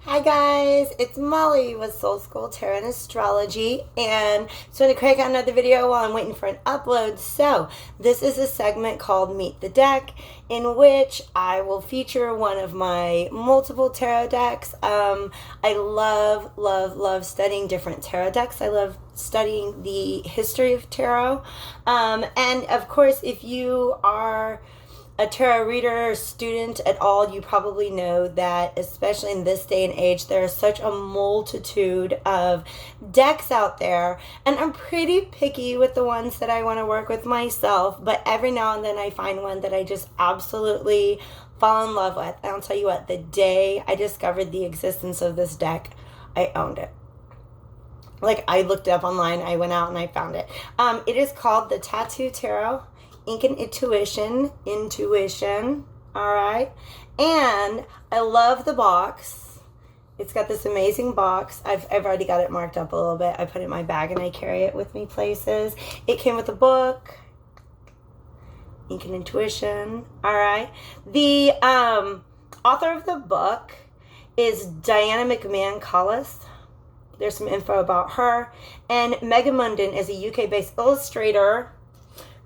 Hi guys, it's Molly with Soul School Tarot and Astrology, and so I'm going to crank out another video while I'm waiting for an upload. So this is a segment called Meet the Deck, in which I will feature one of my multiple tarot decks. I love studying different tarot decks. I love studying the history of tarot, and of course, if you are a tarot reader or student at all, you probably know that, especially in this day and age, there is such a multitude of decks out there. And I'm pretty picky with the ones that I want to work with myself, but every now and then I find one that I just absolutely fall in love with. And I'll tell you what, the day I discovered the existence of this deck, I owned it. Like, I looked it up online, I went out and I found it. It is called the Tattoo Tarot Ink and Intuition, all right? And I love the box. It's got this amazing box. I've already got it marked up a little bit. I put it in my bag and I carry it with me places. It came with a book, Ink and Intuition, all right? The author of the book is Diana McMahon Collis. There's some info about her. And Megan Munden is a UK-based illustrator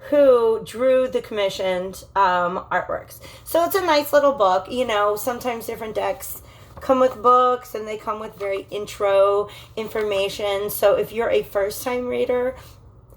who drew the commissioned artworks. So it's a nice little book. You know, sometimes different decks come with books and they come with very intro information. So if you're a first-time reader,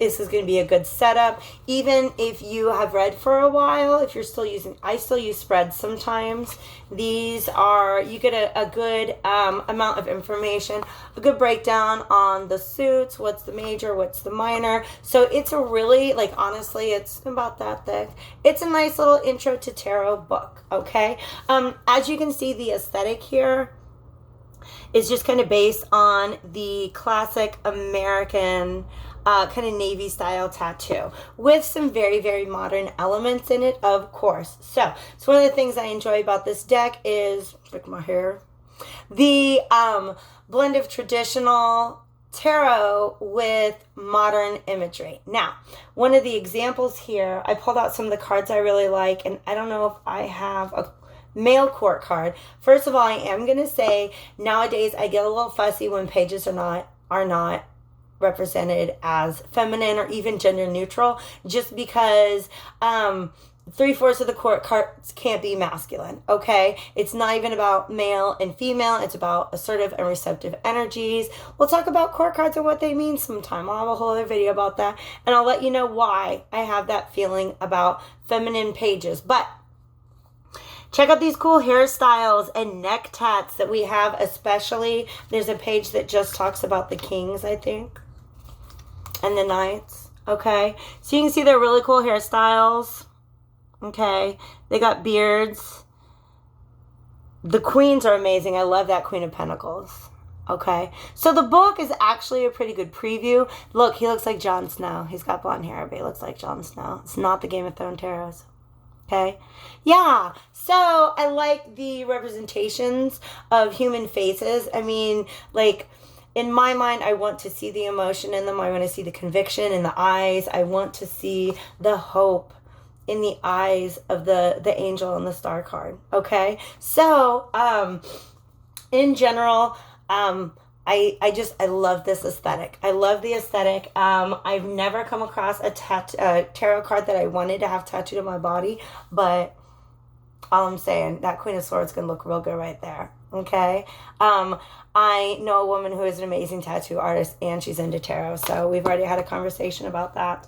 this is going to be a good setup. Even if you have read for a while, if you're still using, I still use spreads sometimes. These are, you get a good amount of information, a good breakdown on the suits, what's the major, what's the minor. So it's a really, like, honestly, it's about that thick. It's a nice little intro to tarot book, okay? As you can see, the aesthetic here is just kind of based on the classic American kind of Navy style tattoo with some very modern elements in it, of course. So one of the things I enjoy about this deck is, look at my hair, the blend of traditional tarot with modern imagery. Now, one of the examples here, I pulled out some of the cards I really like, and I don't know if I have a male court card. First of all, I am going to say nowadays I get a little fussy when pages are not represented as feminine or even gender neutral, just because 3/4 of the court cards can't be masculine, okay? It's not even about male and female. It's about assertive and receptive energies. We'll talk about court cards and what they mean sometime. I'll have a whole other video about that, and I'll let you know why I have that feeling about feminine pages. But check out these cool hairstyles and neck tats that we have, especially. There's a page that just talks about the kings, I think, and the knights, okay? So you can see they're really cool hairstyles, okay? They got beards. The queens are amazing. I love that Queen of Pentacles, okay? So the book is actually a pretty good preview. Look, he looks like Jon Snow. He's got blonde hair, but he looks like Jon Snow. It's not the Game of Thrones tarots. Okay. Yeah. So I like the representations of human faces. I mean, like, in my mind, I want to see the emotion in them. I want to see the conviction in the eyes. I want to see the hope in the eyes of the angel and the star card. Okay. So, in general, I love this aesthetic. I love the aesthetic. I've never come across a tarot card that I wanted to have tattooed on my body, but all I'm saying, that Queen of Swords can look real good right there. Okay. I know a woman who is an amazing tattoo artist and she's into tarot, so we've already had a conversation about that.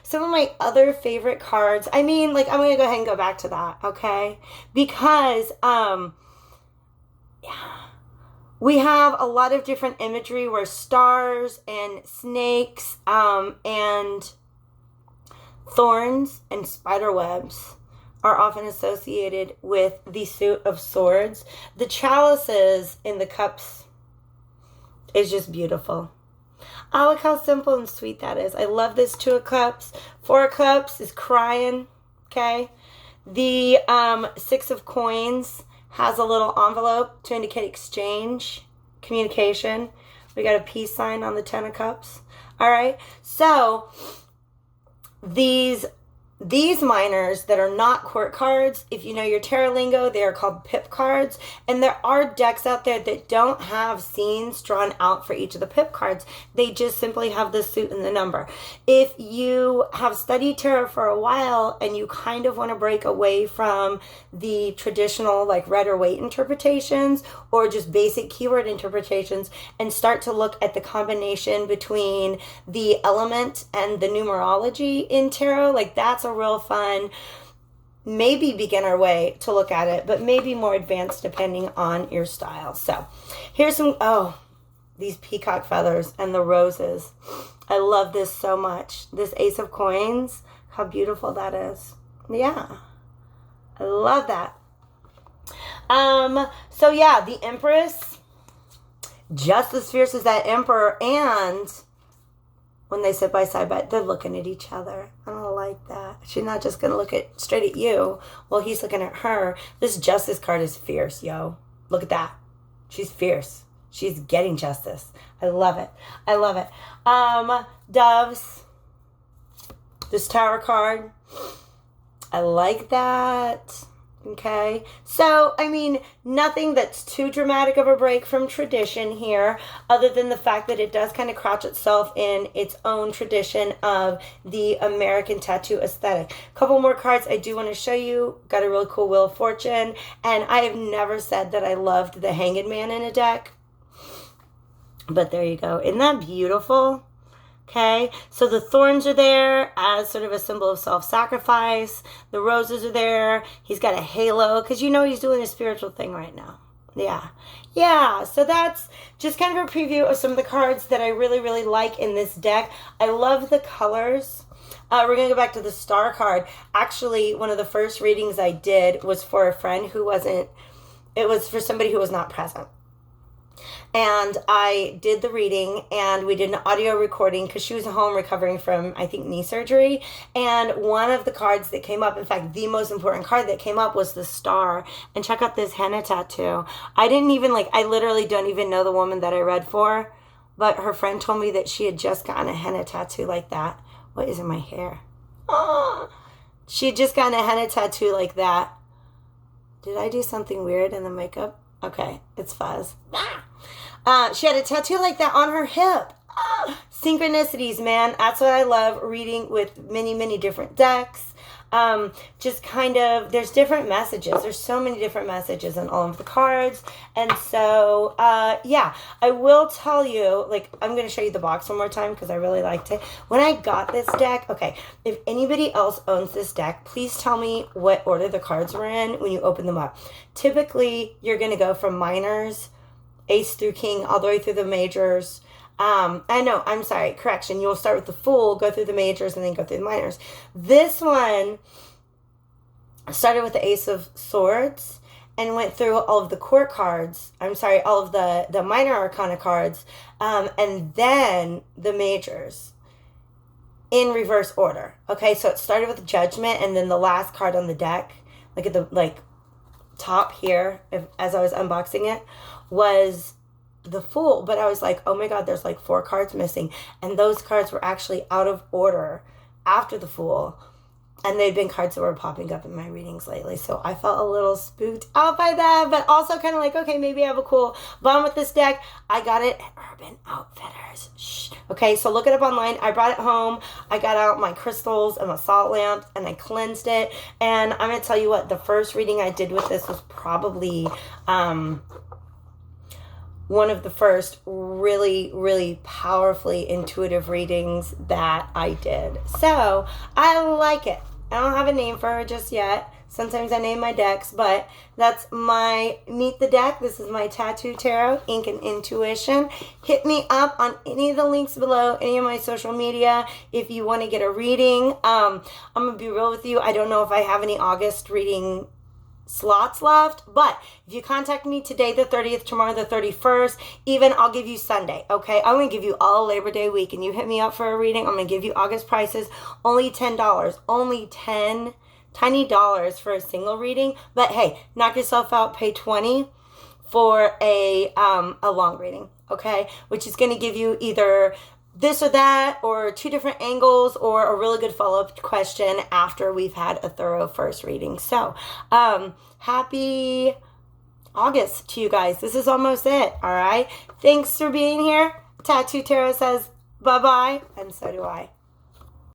Some of my other favorite cards, I mean, like, I'm going to go ahead and go back to that. Okay. Because, yeah. We have a lot of different imagery where stars and snakes and thorns and spider webs are often associated with the suit of swords. The chalices in the cups is just beautiful. Oh, look how simple and sweet that is. I love this 2 of cups. 4 of cups is crying, okay? The 6 of coins has a little envelope to indicate exchange, communication. We got a peace sign on the 10 of cups. All right. So these these minors that are not court cards, if you know your tarot lingo, they are called pip cards. And there are decks out there that don't have scenes drawn out for each of the pip cards. They just simply have the suit and the number. If you have studied tarot for a while and you kind of want to break away from the traditional like Rider Waite interpretations or just basic keyword interpretations and start to look at the combination between the element and the numerology in tarot, like that's a real fun, maybe beginner way to look at it, but maybe more advanced depending on your style. So here's some, these peacock feathers and the roses. I love this so much. This Ace of Coins, how beautiful that is. Yeah, I love that. So yeah, the Empress, just as fierce as that Emperor, and when they sit by side, they're looking at each other. I don't like that. She's not just going to look straight at you while he's looking at her. This Justice card is fierce, yo. Look at that. She's fierce. She's getting justice. I love it. I love it. Doves. This Tower card. I like that. Okay, so, I mean, nothing that's too dramatic of a break from tradition here, other than the fact that it does kind of crouch itself in its own tradition of the American tattoo aesthetic. A couple more cards I do want to show you. Got a really cool Wheel of Fortune, and I have never said that I loved the Hanged Man in a deck, but there you go. Isn't that beautiful? Okay, so the thorns are there as sort of a symbol of self-sacrifice. The roses are there. He's got a halo because you know he's doing a spiritual thing right now. Yeah, so that's just kind of a preview of some of the cards that I really, really like in this deck. I love the colors. We're going to go back to the Star card. Actually, one of the first readings I did was for a friend who wasn't, it was for somebody who was not present. And I did the reading, and we did an audio recording because she was at home recovering from, I think, knee surgery. And one of the cards that came up, in fact, the most important card that came up was the Star. And check out this henna tattoo. I literally don't even know the woman that I read for, but her friend told me that she had just gotten a henna tattoo like that. What is in my hair? Oh, she had just gotten a henna tattoo like that. Did I do something weird in the makeup? Okay, it's fuzz. She had a tattoo like that on her hip. Synchronicities, man. That's what I love reading with many, many different decks. Just kind of, there's different messages. There's so many different messages in all of the cards. And so, yeah, I will tell you, like, I'm going to show you the box one more time because I really liked it. When I got this deck, okay, if anybody else owns this deck, please tell me what order the cards were in when you open them up. Typically, you're going to go from minors, ace through king, all the way through the majors. Correction. You'll start with the Fool, go through the majors, and then go through the minors. This one started with the Ace of Swords and went through all of the court cards. All of the minor arcana cards, and then the majors in reverse order. Okay, so it started with Judgment, and then the last card on the deck, like at the top here, as I was unboxing it, was the Fool. But I was like, oh my god, there's 4 cards missing, and those cards were actually out of order after the Fool, and they'd been cards that were popping up in my readings lately, so I felt a little spooked out by that, but also kind of like, okay, maybe I have a cool bond with this deck. I got it at Urban Outfitters. Shh. Okay, so look it up online. I brought it home. I got out my crystals and my salt lamp, and I cleansed it, and I'm gonna tell you what, the first reading I did with this was probably one of the first really, really powerfully intuitive readings that I did. So I like it. I don't have a name for her just yet. Sometimes I name my decks, but that's my Meet the Deck. This is my Tattoo Tarot, Ink and Intuition. Hit me up on any of the links below, any of my social media, if you want to get a reading. I'm going to be real with you. I don't know if I have any August reading slots left, but if you contact me today the 30th, tomorrow the 31st, even I'll give you Sunday. Okay, I'm gonna give you all Labor Day week, and you hit me up for a reading, I'm gonna give you August prices, only $10, only 10 tiny dollars for a single reading. But hey, knock yourself out, pay 20 for a long reading, okay, which is going to give you either this or that, or two different angles, or a really good follow-up question after we've had a thorough first reading. So, happy August to you guys. This is almost it, all right? Thanks for being here. Tattoo Tarot says bye-bye, and so do I.